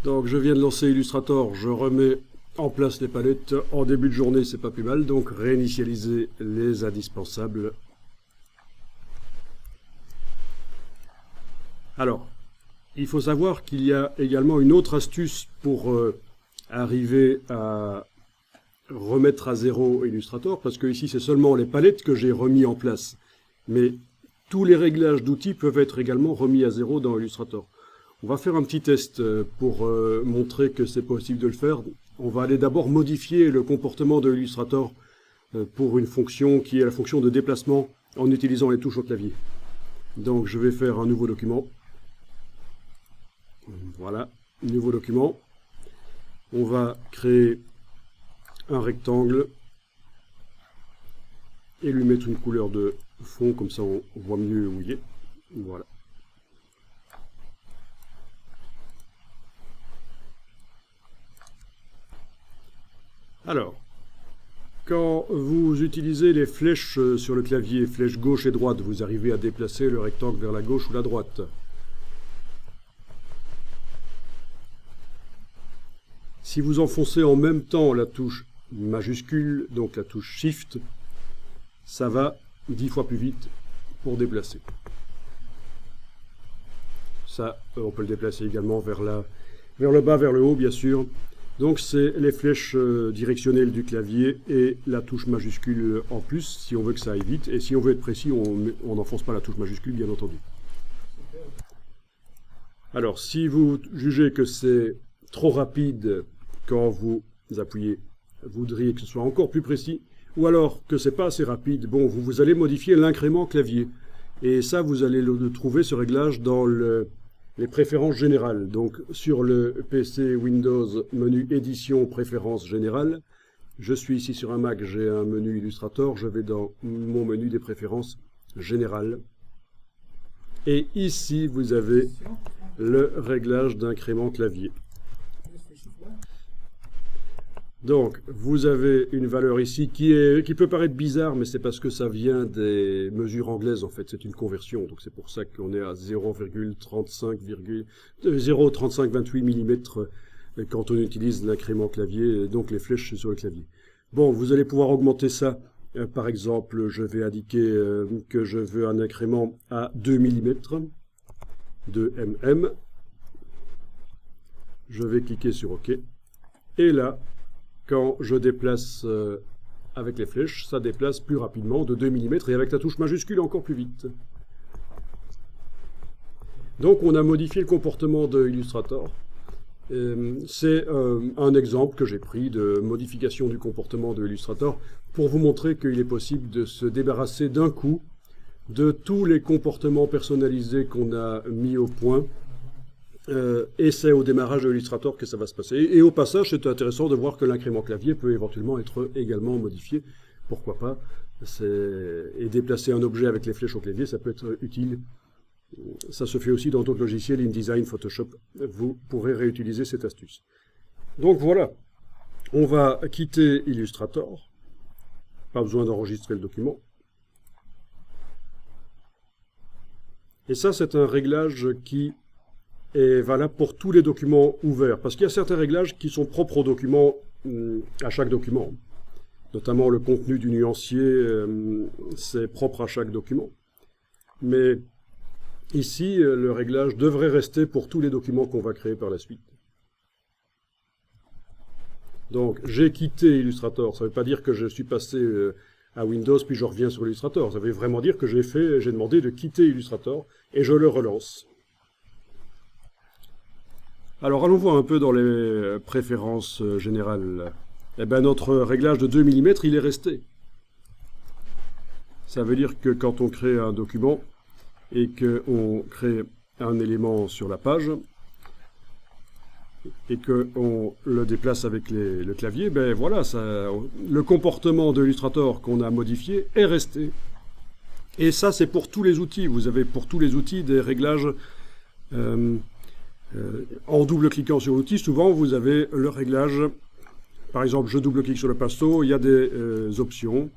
Donc je viens de lancer Illustrator, je remets en place les palettes. En début de journée, c'est pas plus mal, donc réinitialiser les indispensables. Alors, il faut savoir qu'il y a également une autre astuce pour arriver à remettre à zéro Illustrator, parce que ici c'est seulement les palettes que j'ai remis en place. Mais tous les réglages d'outils peuvent être également remis à zéro dans Illustrator. On va faire un petit test pour montrer que c'est possible de le faire. On va aller d'abord modifier le comportement de Illustrator pour une fonction qui est la fonction de déplacement en utilisant les touches au clavier. Donc je vais faire un nouveau document. Voilà, nouveau document. On va créer un rectangle et lui mettre une couleur de fond, comme ça on voit mieux où il est. Voilà. Alors, quand vous utilisez les flèches sur le clavier, flèches gauche et droite, vous arrivez à déplacer le rectangle vers la gauche ou la droite. Si vous enfoncez en même temps la touche majuscule, donc la touche Shift, ça va 10 fois plus vite pour déplacer. Ça, on peut le déplacer également vers le bas, vers le haut, bien sûr. Donc c'est les flèches directionnelles du clavier et la touche majuscule en plus, si on veut que ça aille vite. Et si on veut être précis, on n'enfonce pas la touche majuscule, bien entendu. Alors, si vous jugez que c'est trop rapide quand vous appuyez, vous voudriez que ce soit encore plus précis, ou alors que c'est pas assez rapide, bon, vous allez modifier l'incrément clavier. Et ça, vous allez le trouver, ce réglage, dans les préférences générales. Donc, sur le PC Windows, menu édition, préférences générales. Je suis ici sur un Mac, j'ai un menu Illustrator, je vais dans mon menu des préférences générales. Et ici, vous avez le réglage d'incrément clavier. Donc, vous avez une valeur ici qui peut paraître bizarre, mais c'est parce que ça vient des mesures anglaises, en fait. C'est une conversion, donc c'est pour ça qu'on est à 0,3528 mm quand on utilise l'incrément clavier, donc les flèches sur le clavier. Bon, vous allez pouvoir augmenter ça. Par exemple, je vais indiquer que je veux un incrément à 2 mm, 2 mm. Je vais cliquer sur OK. Et là, quand je déplace avec les flèches, ça déplace plus rapidement de 2 mm et avec la touche majuscule encore plus vite. Donc on a modifié le comportement de Illustrator. C'est un exemple que j'ai pris de modification du comportement de Illustrator pour vous montrer qu'il est possible de se débarrasser d'un coup de tous les comportements personnalisés qu'on a mis au point. Et c'est au démarrage de Illustrator que ça va se passer. Et au passage, c'est intéressant de voir que l'incrément clavier peut éventuellement être également modifié. Pourquoi pas? Et déplacer un objet avec les flèches au clavier, ça peut être utile. Ça se fait aussi dans d'autres logiciels, InDesign, Photoshop. Vous pourrez réutiliser cette astuce. Donc voilà, on va quitter Illustrator. Pas besoin d'enregistrer le document. Et ça, c'est un réglage qui est valable pour tous les documents ouverts. Parce qu'il y a certains réglages qui sont propres aux documents, à chaque document. Notamment le contenu du nuancier, c'est propre à chaque document. Mais ici, le réglage devrait rester pour tous les documents qu'on va créer par la suite. Donc, j'ai quitté Illustrator. Ça ne veut pas dire que je suis passé à Windows, puis je reviens sur Illustrator. Ça veut vraiment dire que j'ai demandé de quitter Illustrator, et je le relance. Alors, allons voir un peu dans les préférences générales. Eh bien, notre réglage de 2 mm, il est resté. Ça veut dire que quand on crée un document et qu'on crée un élément sur la page et qu'on le déplace avec le clavier, ben voilà, le comportement de Illustrator qu'on a modifié est resté. Et ça, c'est pour tous les outils. Vous avez pour tous les outils des réglages. En double-cliquant sur l'outil, souvent vous avez le réglage. Par exemple, je double-clique sur le pinceau, il y a des options.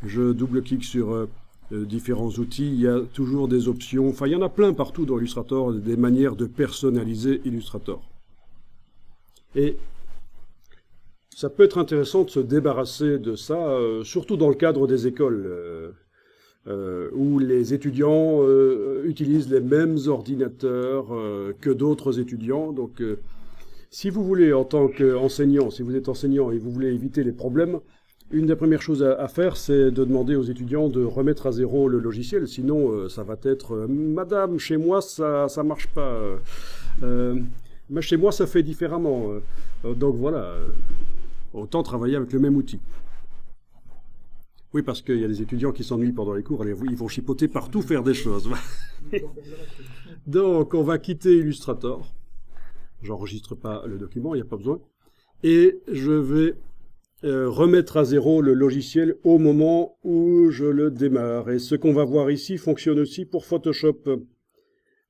Je double-clique sur différents outils, il y a toujours des options. Enfin, il y en a plein partout dans Illustrator, des manières de personnaliser Illustrator. Et ça peut être intéressant de se débarrasser de ça, surtout dans le cadre des écoles, où les étudiants utilisent les mêmes ordinateurs que d'autres étudiants. Donc, si vous voulez, en tant qu'enseignant, si vous êtes enseignant et vous voulez éviter les problèmes, une des premières choses à faire, c'est de demander aux étudiants de remettre à zéro le logiciel. Sinon, ça va être Madame, chez moi, ça marche pas. Mais chez moi, ça fait différemment. Donc voilà, autant travailler avec le même outil. Oui, parce qu'il y a des étudiants qui s'ennuient pendant les cours, ils vont chipoter partout, faire des choses. Donc, on va quitter Illustrator. J'enregistre pas le document, il n'y a pas besoin. Et je vais remettre à zéro le logiciel au moment où je le démarre. Et ce qu'on va voir ici fonctionne aussi pour Photoshop.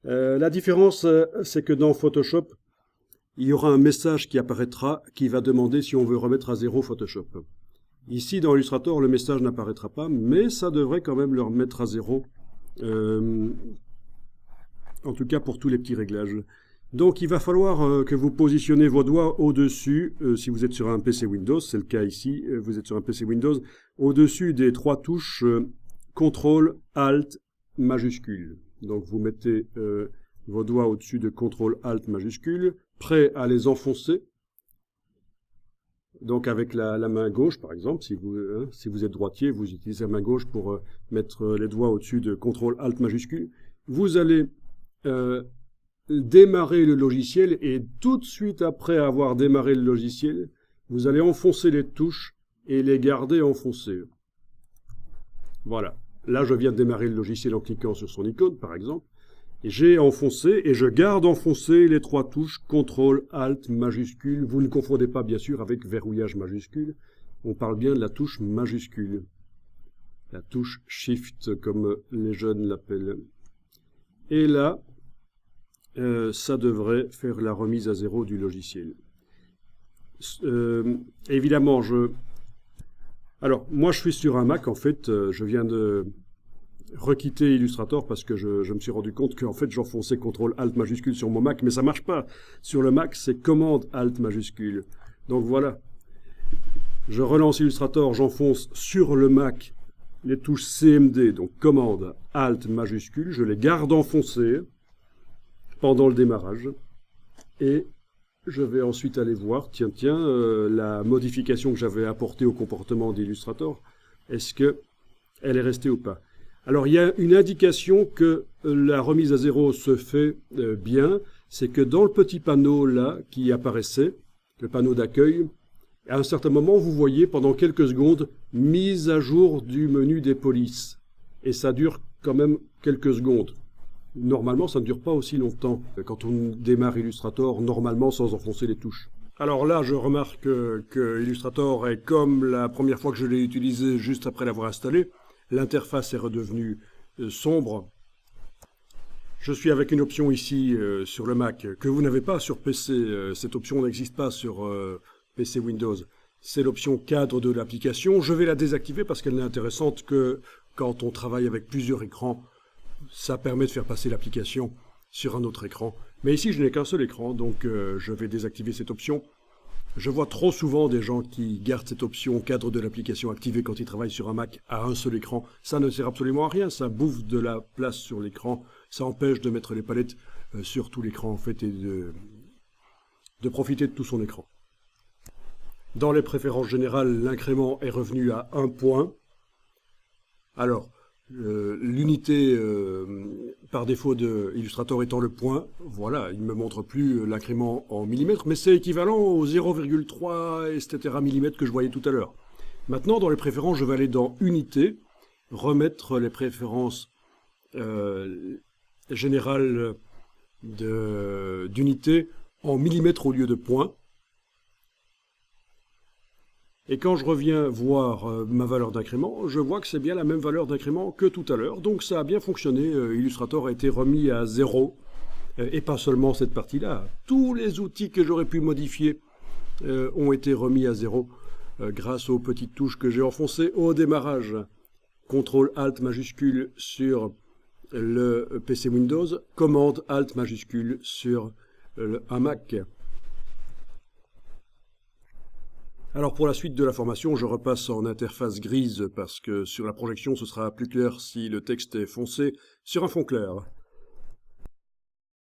La différence, c'est que dans Photoshop, il y aura un message qui apparaîtra qui va demander si on veut remettre à zéro Photoshop. Ici, dans Illustrator, le message n'apparaîtra pas, mais ça devrait quand même le remettre à zéro. En tout cas, pour tous les petits réglages. Donc, il va falloir que vous positionnez vos doigts au-dessus, si vous êtes sur un PC Windows, c'est le cas ici, vous êtes sur un PC Windows, au-dessus des trois touches CTRL, ALT, majuscule. Donc, vous mettez vos doigts au-dessus de CTRL, ALT, majuscule, prêt à les enfoncer. Donc avec la main gauche, par exemple, si vous êtes droitier, vous utilisez la main gauche pour mettre les doigts au-dessus de CTRL ALT majuscule. Vous allez démarrer le logiciel et tout de suite après avoir démarré le logiciel, vous allez enfoncer les touches et les garder enfoncées. Voilà. Là, je viens de démarrer le logiciel en cliquant sur son icône, par exemple. Et j'ai enfoncé et je garde enfoncé les trois touches CTRL, ALT, majuscule. Vous ne confondez pas bien sûr avec verrouillage majuscule. On parle bien de la touche majuscule. La touche Shift comme les jeunes l'appellent. Et là, ça devrait faire la remise à zéro du logiciel. Évidemment, alors moi je suis sur un Mac en fait. Je viens de requitter Illustrator parce que je me suis rendu compte qu'en fait j'enfonçais CTRL ALT majuscule sur mon Mac, mais ça marche pas. Sur le Mac, c'est commande ALT majuscule. Donc voilà. Je relance Illustrator, j'enfonce sur le Mac les touches CMD, donc commande ALT majuscule, je les garde enfoncées pendant le démarrage. Et je vais ensuite aller voir, tiens, la modification que j'avais apportée au comportement d'Illustrator, est-ce que elle est restée ou pas? Alors, il y a une indication que la remise à zéro se fait bien, c'est que dans le petit panneau là qui apparaissait, le panneau d'accueil, à un certain moment, vous voyez pendant quelques secondes mise à jour du menu des polices. Et ça dure quand même quelques secondes. Normalement, ça ne dure pas aussi longtemps quand on démarre Illustrator, normalement sans enfoncer les touches. Alors là, je remarque que Illustrator est comme la première fois que je l'ai utilisé juste après l'avoir installé. L'interface est redevenue sombre. Je suis avec une option ici sur le Mac que vous n'avez pas sur PC. Cette option n'existe pas sur PC Windows. C'est l'option cadre de l'application. Je vais la désactiver parce qu'elle n'est intéressante que quand on travaille avec plusieurs écrans. Ça permet de faire passer l'application sur un autre écran. Mais ici, je n'ai qu'un seul écran, donc je vais désactiver cette option. Je vois trop souvent des gens qui gardent cette option cadre de l'application activée quand ils travaillent sur un Mac à un seul écran. Ça ne sert absolument à rien, ça bouffe de la place sur l'écran, ça empêche de mettre les palettes sur tout l'écran en fait et de profiter de tout son écran. Dans les préférences générales, l'incrément est revenu à 1 point. Alors, l'unité par défaut de Illustrator étant le point, voilà, il ne me montre plus l'incrément en millimètres, mais c'est équivalent aux 0,3 etc. millimètres que je voyais tout à l'heure. Maintenant, dans les préférences, je vais aller dans Unité, remettre les préférences générales d'unité en millimètres au lieu de points. Et quand je reviens voir ma valeur d'incrément, je vois que c'est bien la même valeur d'incrément que tout à l'heure. Donc ça a bien fonctionné, Illustrator a été remis à 0. Et pas seulement cette partie-là. Tous les outils que j'aurais pu modifier ont été remis à 0 grâce aux petites touches que j'ai enfoncées au démarrage. CTRL ALT majuscule sur le PC Windows, commande ALT majuscule sur un Mac. Alors pour la suite de la formation, je repasse en interface grise parce que sur la projection, ce sera plus clair si le texte est foncé sur un fond clair.